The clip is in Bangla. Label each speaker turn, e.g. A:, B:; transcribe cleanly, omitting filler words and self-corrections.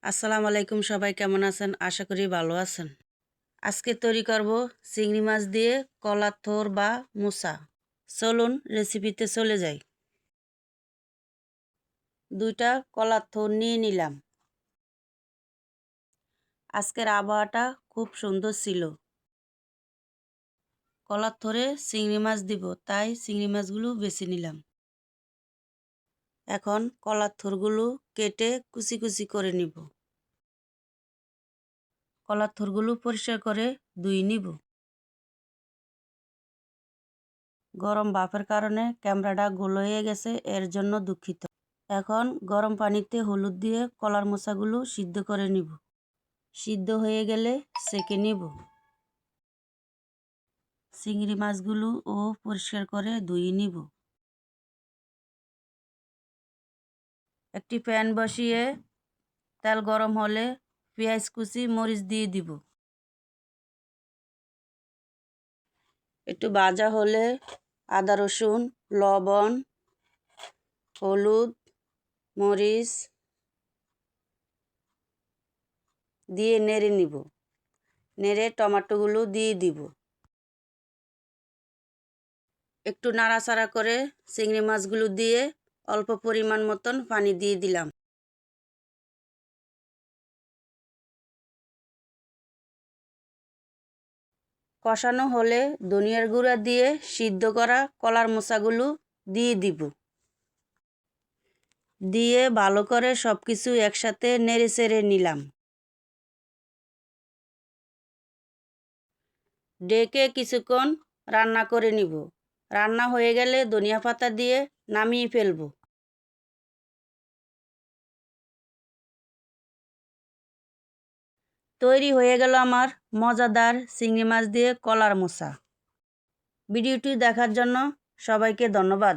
A: আসসালামু আলাইকুম, সবাই কেমন আছেন? আশা করি ভালো আছেন। আজকে তৈরি করব চিংড়ি মাছ দিয়ে কলার থোড় বা মুসা। চলুন রেসিপিতে চলে যাই। 2টা কলার থোড় নিয়ে নিলাম। আজকের আবহাওয়াটা খুব সুন্দর ছিল। কলার থোড়ে চিংড়ি মাছ দিব, তাই চিংড়ি মাছগুলো বেছে নিলাম। এখন কলার থোড়গুলো কেটে কুচি কুচি করে নিব। কলার থোড়গুলো পরিষ্কার করে ধুয়ে নিব। গরম ভাপের কারণে ক্যামেরাটা গোল হয়ে গেছে, এর জন্য দুঃখিত। এখন গরম পানিতে হলুদ দিয়ে কলার মোচাগুলো সিদ্ধ করে নিব। সিদ্ধ হয়ে গেলে ছেঁকে নিব। চিংড়ি মাছগুলো ও পরিষ্কার করে ধুয়ে নিব। একটি প্যান বসিয়ে তেল গরম হলে পেঁয়াজ কুচি মরিচ দিয়ে দিব। একটু ভাজা হলে আদা রসুন লবণ হলুদ মরিচ দিয়ে নেড়ে নিব। নেড়ে টমেটোগুলো দিয়ে দিব। একটু নাড়াচাড়া করে চিংড়ি মাছগুলো দিয়ে অল্প পরিমাণ মতন পানি দিয়ে দিলাম। কষানো হলে ধনিয়ার গুঁড়া দিয়ে সিদ্ধ করা কলার মোচাগুলো দিয়ে দিব। দিয়ে ভালো করে সব কিছু একসাথে নেড়ে চেড়ে নিলাম। ডেকে কিছুক্ষণ রান্না করে নিব। রান্না হয়ে গেলে ধনিয়া পাতা দিয়ে নামিয়ে ফেলব। তৈরি হয়ে গেল আমার মজাদার চিংড়ি মাছ দিয়ে কলার মোচা। ভিডিওটি দেখার জন্য সবাইকে ধন্যবাদ।